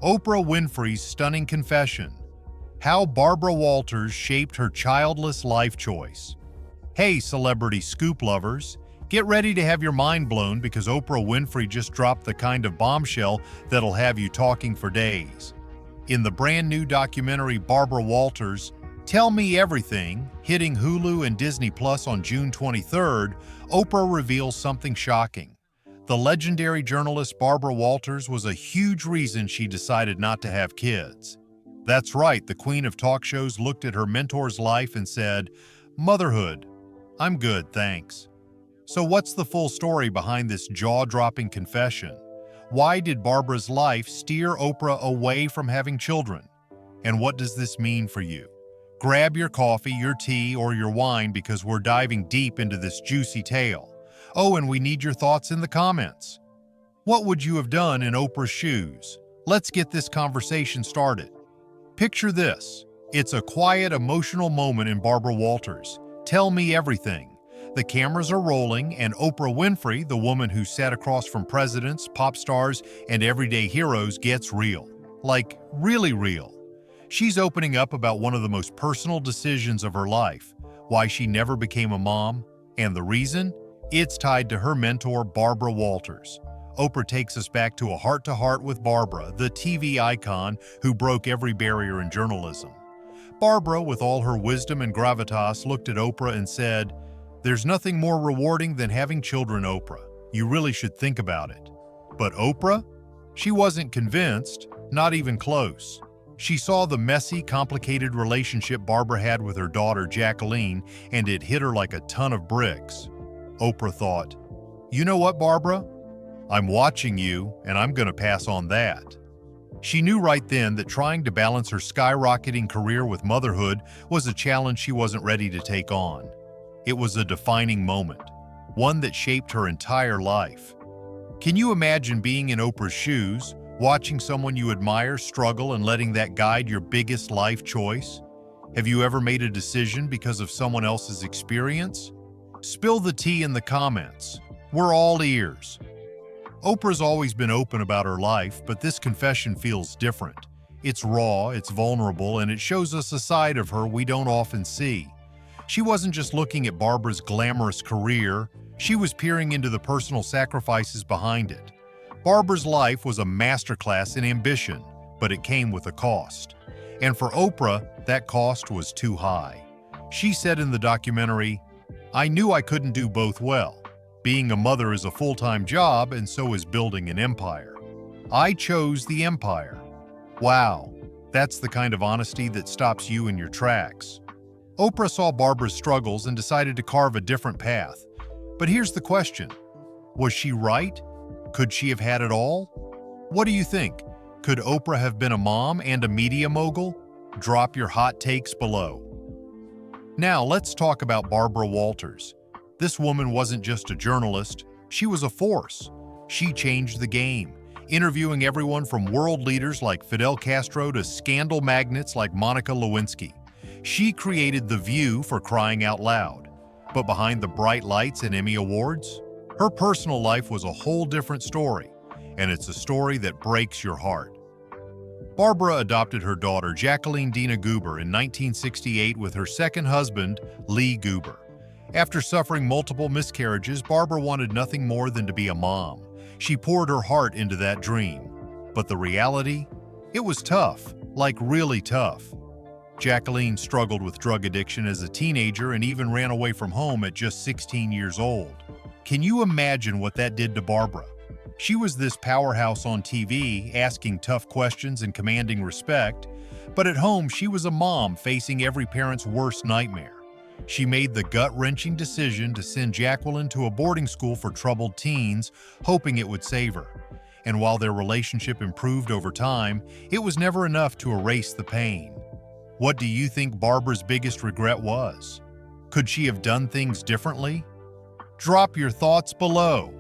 Oprah Winfrey's stunning confession. How Barbara Walters shaped her childless life choice. Hey, celebrity scoop lovers, get ready to have your mind blown because Oprah Winfrey just dropped the kind of bombshell that'll have you talking for days. In the brand new documentary Barbara Walters, Tell Me Everything, hitting Hulu and Disney Plus on June 23rd, Oprah reveals something shocking. The legendary journalist Barbara Walters was a huge reason she decided not to have kids. That's right, the queen of talk shows looked at her mentor's life and said, "Motherhood, I'm good, thanks." So what's the full story behind this jaw-dropping confession? Why did Barbara's life steer Oprah away from having children? And what does this mean for you? Grab your coffee, your tea, or your wine because we're diving deep into this juicy tale. Oh, and we need your thoughts in the comments. What would you have done in Oprah's shoes? Let's get this conversation started. Picture this. It's a quiet, emotional moment in Barbara Walters' Tell Me Everything. The cameras are rolling, and Oprah Winfrey, the woman who sat across from presidents, pop stars, and everyday heroes, gets real. Like, really real. She's opening up about one of the most personal decisions of her life, why she never became a mom, and the reason? It's tied to her mentor, Barbara Walters. Oprah takes us back to a heart-to-heart with Barbara, the TV icon who broke every barrier in journalism. Barbara, with all her wisdom and gravitas, looked at Oprah and said, "There's nothing more rewarding than having children, Oprah. You really should think about it." But Oprah? She wasn't convinced, not even close. She saw the messy, complicated relationship Barbara had with her daughter, Jacqueline, and it hit her like a ton of bricks. Oprah thought, "You know what, Barbara? I'm watching you, and I'm going to pass on that." She knew right then that trying to balance her skyrocketing career with motherhood was a challenge she wasn't ready to take on. It was a defining moment, one that shaped her entire life. Can you imagine being in Oprah's shoes, watching someone you admire struggle and letting that guide your biggest life choice? Have you ever made a decision because of someone else's experience? Spill the tea in the comments. We're all ears. Oprah's always been open about her life, but this confession feels different. It's raw, it's vulnerable, and it shows us a side of her we don't often see. She wasn't just looking at Barbara's glamorous career, she was peering into the personal sacrifices behind it. Barbara's life was a masterclass in ambition, but it came with a cost. And for Oprah, that cost was too high. She said in the documentary, "I knew I couldn't do both well. Being a mother is a full-time job, and so is building an empire. I chose the empire." Wow, that's the kind of honesty that stops you in your tracks. Oprah saw Barbara's struggles and decided to carve a different path. But here's the question. Was she right? Could she have had it all? What do you think? Could Oprah have been a mom and a media mogul? Drop your hot takes below. Now let's talk about Barbara Walters. This woman wasn't just a journalist, she was a force. She changed the game, interviewing everyone from world leaders like Fidel Castro to scandal magnates like Monica Lewinsky. She created The View, for crying out loud. But behind the bright lights and Emmy Awards, her personal life was a whole different story, and it's a story that breaks your heart. Barbara adopted her daughter, Jacqueline Dina Goober, in 1968 with her second husband, Lee Goober. After suffering multiple miscarriages, Barbara wanted nothing more than to be a mom. She poured her heart into that dream. But the reality? It was tough, like really tough. Jacqueline struggled with drug addiction as a teenager and even ran away from home at just 16 years old. Can you imagine what that did to Barbara? She was this powerhouse on TV, asking tough questions and commanding respect, but at home she was a mom facing every parent's worst nightmare. She made the gut-wrenching decision to send Jacqueline to a boarding school for troubled teens, hoping it would save her. And while their relationship improved over time, it was never enough to erase the pain. What do you think Barbara's biggest regret was? Could she have done things differently? Drop your thoughts below.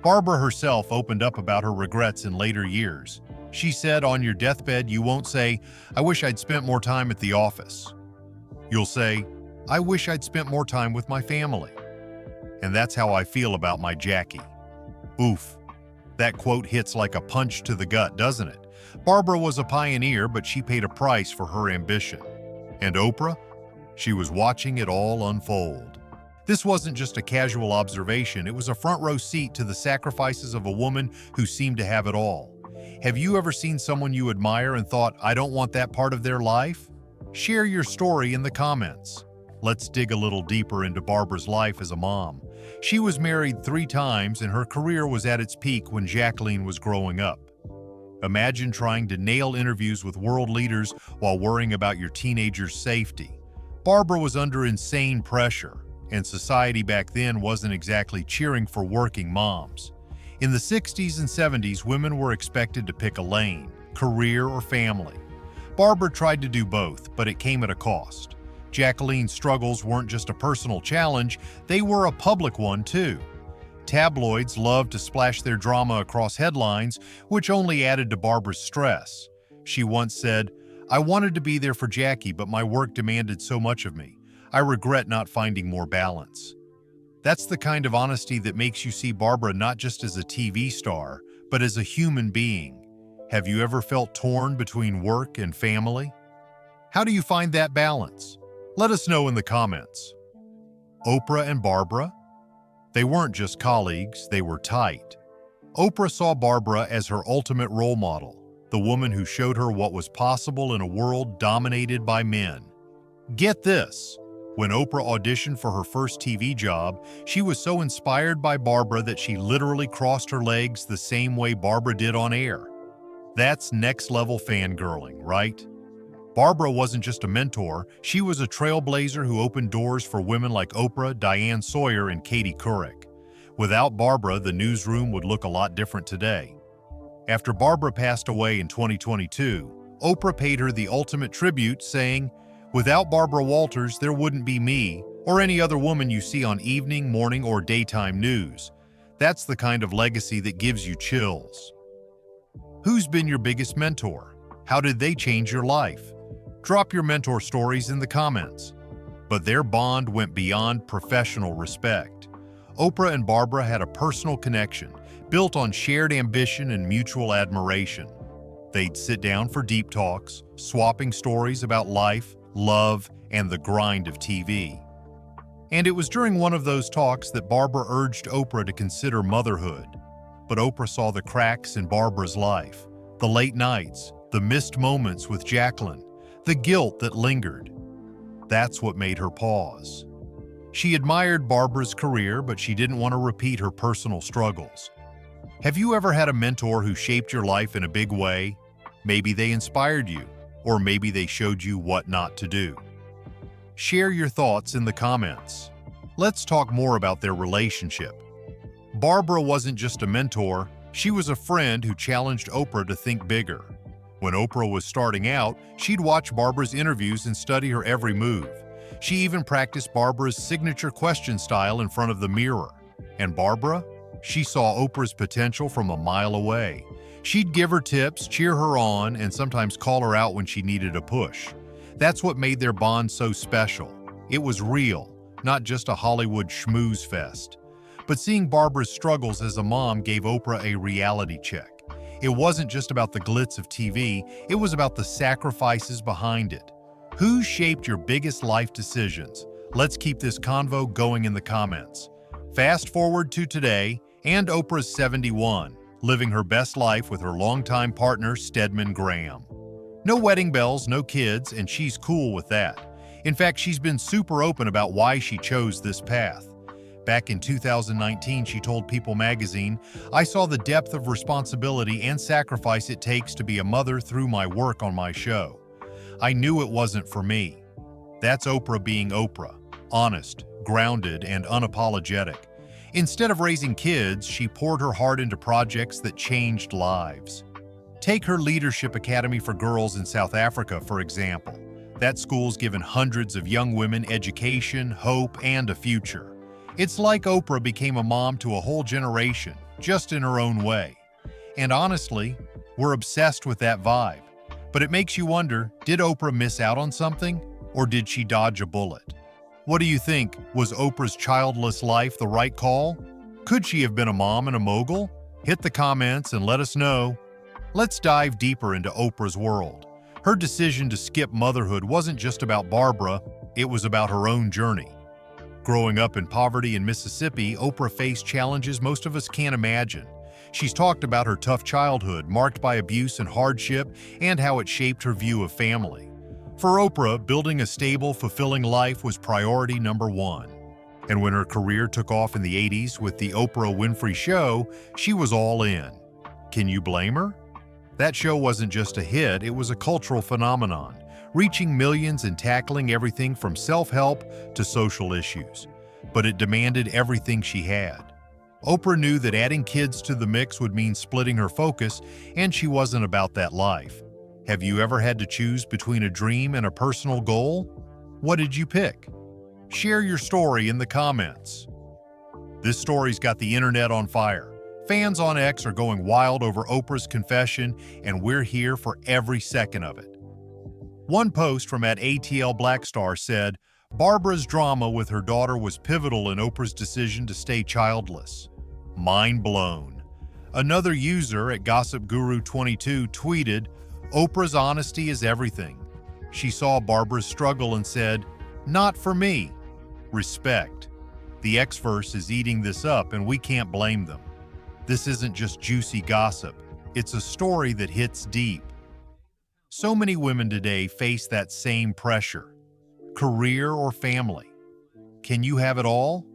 Barbara herself opened up about her regrets in later years. She said, "On your deathbed, you won't say, 'I wish I'd spent more time at the office.' You'll say, 'I wish I'd spent more time with my family.' And that's how I feel about my Jackie." Oof. That quote hits like a punch to the gut, doesn't it? Barbara was a pioneer, but she paid a price for her ambition. And Oprah? She was watching it all unfold. This wasn't just a casual observation, it was a front-row seat to the sacrifices of a woman who seemed to have it all. Have you ever seen someone you admire and thought, I don't want that part of their life? Share your story in the comments. Let's dig a little deeper into Barbara's life as a mom. She was married 3 times and her career was at its peak when Jacqueline was growing up. Imagine trying to nail interviews with world leaders while worrying about your teenager's safety. Barbara was under insane pressure, and society back then wasn't exactly cheering for working moms. In the 60s and 70s, women were expected to pick a lane, career or family. Barbara tried to do both, but it came at a cost. Jacqueline's struggles weren't just a personal challenge, they were a public one too. Tabloids loved to splash their drama across headlines, which only added to Barbara's stress. She once said, "I wanted to be there for Jackie, but my work demanded so much of me. I regret not finding more balance." That's the kind of honesty that makes you see Barbara not just as a TV star, but as a human being. Have you ever felt torn between work and family? How do you find that balance? Let us know in the comments. Oprah and Barbara? They weren't just colleagues, they were tight. Oprah saw Barbara as her ultimate role model, the woman who showed her what was possible in a world dominated by men. Get this, when Oprah auditioned for her first TV job, she was so inspired by Barbara that she literally crossed her legs the same way Barbara did on air. That's next-level fangirling, right? Barbara wasn't just a mentor, she was a trailblazer who opened doors for women like Oprah, Diane Sawyer, and Katie Couric. Without Barbara, the newsroom would look a lot different today. After Barbara passed away in 2022, Oprah paid her the ultimate tribute, saying, "Without Barbara Walters, there wouldn't be me or any other woman you see on evening, morning, or daytime news." That's the kind of legacy that gives you chills. Who's been your biggest mentor? How did they change your life? Drop your mentor stories in the comments. But their bond went beyond professional respect. Oprah and Barbara had a personal connection, built on shared ambition and mutual admiration. They'd sit down for deep talks, swapping stories about life, love, and the grind of TV. And it was during one of those talks that Barbara urged Oprah to consider motherhood. But Oprah saw the cracks in Barbara's life, the late nights, the missed moments with Jacqueline, the guilt that lingered. That's what made her pause. She admired Barbara's career, but she didn't want to repeat her personal struggles. Have you ever had a mentor who shaped your life in a big way? Maybe they inspired you, or maybe they showed you what not to do. Share your thoughts in the comments. Let's talk more about their relationship. Barbara wasn't just a mentor, she was a friend who challenged Oprah to think bigger. When Oprah was starting out, she'd watch Barbara's interviews and study her every move. She even practiced Barbara's signature question style in front of the mirror. And Barbara? She saw Oprah's potential from a mile away. She'd give her tips, cheer her on, and sometimes call her out when she needed a push. That's what made their bond so special. It was real, not just a Hollywood schmooze fest. But seeing Barbara's struggles as a mom gave Oprah a reality check. It wasn't just about the glitz of TV, it was about the sacrifices behind it. Who shaped your biggest life decisions? Let's keep this convo going in the comments. Fast forward to today, and Oprah's 71, living her best life with her longtime partner, Stedman Graham. No wedding bells, no kids, and she's cool with that. In fact, she's been super open about why she chose this path. Back in 2019, she told People magazine, "I saw the depth of responsibility and sacrifice it takes to be a mother through my work on my show. I knew it wasn't for me." That's Oprah being Oprah, honest, grounded, and unapologetic. Instead of raising kids, she poured her heart into projects that changed lives. Take her Leadership Academy for Girls in South Africa, for example. That school's given hundreds of young women education, hope, and a future. It's like Oprah became a mom to a whole generation, just in her own way. And honestly, we're obsessed with that vibe. But it makes you wonder, did Oprah miss out on something? Or did she dodge a bullet? What do you think? Was Oprah's childless life the right call? Could she have been a mom and a mogul? Hit the comments and let us know. Let's dive deeper into Oprah's world. Her decision to skip motherhood wasn't just about Barbara, it was about her own journey. Growing up in poverty in Mississippi, Oprah faced challenges most of us can't imagine. She's talked about her tough childhood, marked by abuse and hardship, and how it shaped her view of family. For Oprah, building a stable, fulfilling life was priority number one. And when her career took off in the 80s with the Oprah Winfrey Show, she was all in. Can you blame her? That show wasn't just a hit, it was a cultural phenomenon, reaching millions and tackling everything from self-help to social issues. But it demanded everything she had. Oprah knew that adding kids to the mix would mean splitting her focus, and she wasn't about that life. Have you ever had to choose between a dream and a personal goal? What did you pick? Share your story in the comments. This story's got the internet on fire. Fans on X are going wild over Oprah's confession, and we're here for every second of it. One post from @ATL Blackstar said, Barbara's drama with her daughter was pivotal in Oprah's decision to stay childless. Mind blown. Another user at GossipGuru22 tweeted, Oprah's honesty is everything. She saw Barbara's struggle and said, not for me. Respect. The Xverse is eating this up and we can't blame them. This isn't just juicy gossip. It's a story that hits deep. So many women today face that same pressure. Career or family? Can you have it all?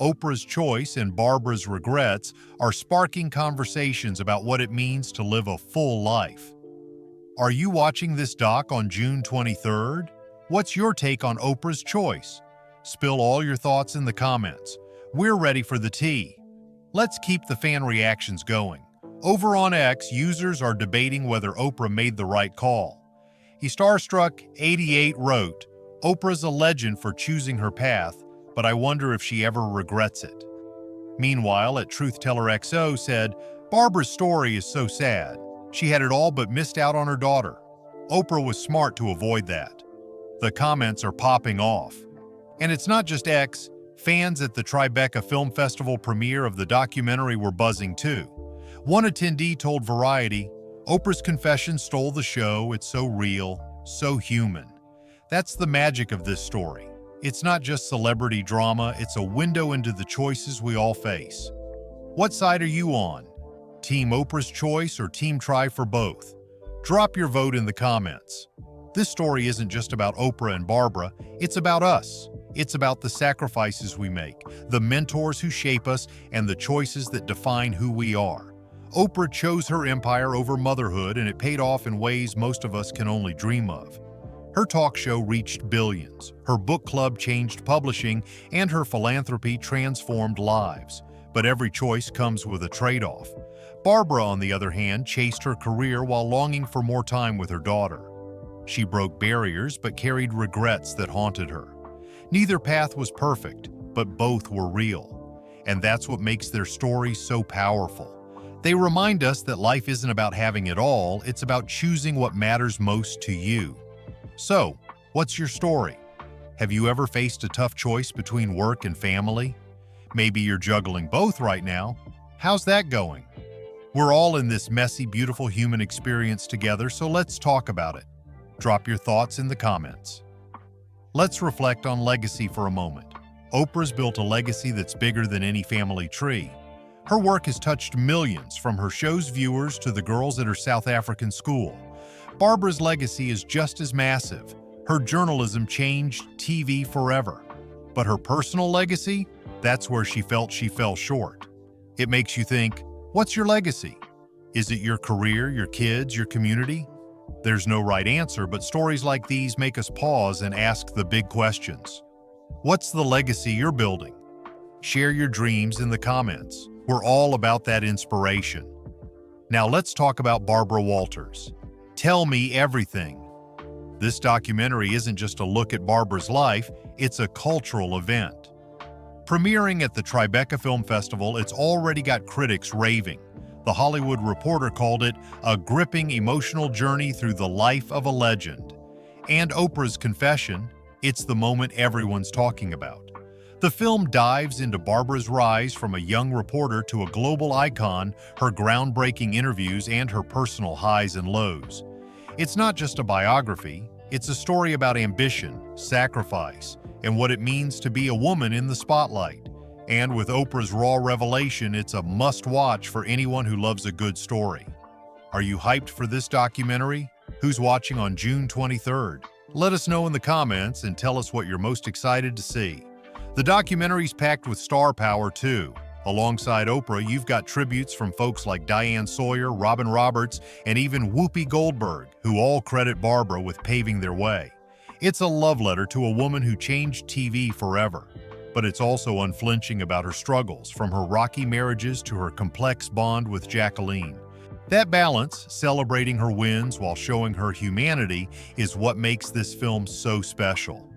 Oprah's choice and Barbara's regrets are sparking conversations about what it means to live a full life. Are you watching this doc on June 23rd? What's your take on Oprah's choice? Spill all your thoughts in the comments. We're ready for the tea. Let's keep the fan reactions going. Over on X, users are debating whether Oprah made the right call. Starstruck88 wrote, Oprah's a legend for choosing her path, but I wonder if she ever regrets it. Meanwhile, @TruthTellerXO said, Barbara's story is so sad. She had it all but missed out on her daughter. Oprah was smart to avoid that. The comments are popping off. And it's not just X. Fans at the Tribeca Film Festival premiere of the documentary were buzzing too. One attendee told Variety, Oprah's confession stole the show. It's so real, so human. That's the magic of this story. It's not just celebrity drama, it's a window into the choices we all face. What side are you on? Team Oprah's choice or Team Try for both? Drop your vote in the comments. This story isn't just about Oprah and Barbara, it's about us. It's about the sacrifices we make, the mentors who shape us, and the choices that define who we are. Oprah chose her empire over motherhood, and it paid off in ways most of us can only dream of. Her talk show reached billions, her book club changed publishing, and her philanthropy transformed lives. But every choice comes with a trade-off. Barbara, on the other hand, chased her career while longing for more time with her daughter. She broke barriers but carried regrets that haunted her. Neither path was perfect, but both were real. And that's what makes their stories so powerful. They remind us that life isn't about having it all, it's about choosing what matters most to you. So, what's your story? Have you ever faced a tough choice between work and family? Maybe you're juggling both right now. How's that going? We're all in this messy, beautiful human experience together, so let's talk about it. Drop your thoughts in the comments. Let's reflect on legacy for a moment. Oprah's built a legacy that's bigger than any family tree. Her work has touched millions, from her show's viewers to the girls at her South African school. Barbara's legacy is just as massive. Her journalism changed TV forever. But her personal legacy? That's where she felt she fell short. It makes you think, what's your legacy? Is it your career, your kids, your community? There's no right answer, but stories like these make us pause and ask the big questions. What's the legacy you're building? Share your dreams in the comments. We're all about that inspiration. Now let's talk about Barbara Walters. Tell Me Everything. This documentary isn't just a look at Barbara's life, it's a cultural event. Premiering at the Tribeca Film Festival, it's already got critics raving. The Hollywood Reporter called it a gripping emotional journey through the life of a legend. And Oprah's confession, it's the moment everyone's talking about. The film dives into Barbara's rise from a young reporter to a global icon, her groundbreaking interviews, and her personal highs and lows. It's not just a biography, it's a story about ambition, sacrifice, and what it means to be a woman in the spotlight. And with Oprah's raw revelation, it's a must-watch for anyone who loves a good story. Are you hyped for this documentary? Who's watching on June 23rd? Let us know in the comments and tell us what you're most excited to see. The documentary's packed with star power too. Alongside Oprah, you've got tributes from folks like Diane Sawyer, Robin Roberts, and even Whoopi Goldberg, who all credit Barbara with paving their way. It's a love letter to a woman who changed TV forever. But it's also unflinching about her struggles, from her rocky marriages to her complex bond with Jacqueline. That balance, celebrating her wins while showing her humanity, is what makes this film so special.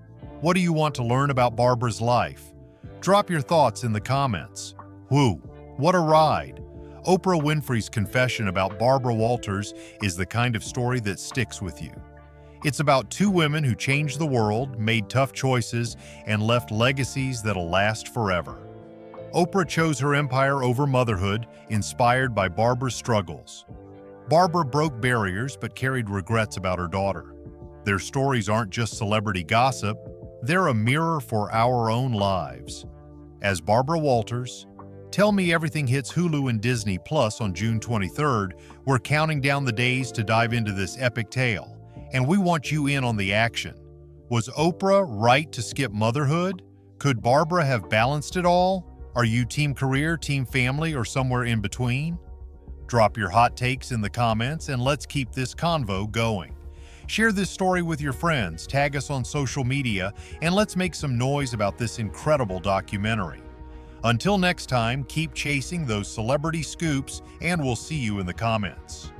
What do you want to learn about Barbara's life? Drop your thoughts in the comments. Whew, what a ride! Oprah Winfrey's confession about Barbara Walters is the kind of story that sticks with you. It's about two women who changed the world, made tough choices, and left legacies that'll last forever. Oprah chose her empire over motherhood, inspired by Barbara's struggles. Barbara broke barriers but carried regrets about her daughter. Their stories aren't just celebrity gossip, they're a mirror for our own lives. As Barbara Walters, Tell Me Everything hits Hulu and Disney Plus on June 23rd, we're counting down the days to dive into this epic tale, and we want you in on the action. Was Oprah right to skip motherhood? Could Barbara have balanced it all? Are you team career, team family, or somewhere in between? Drop your hot takes in the comments and let's keep this convo going. Share this story with your friends, tag us on social media, and let's make some noise about this incredible documentary. Until next time, keep chasing those celebrity scoops, and we'll see you in the comments.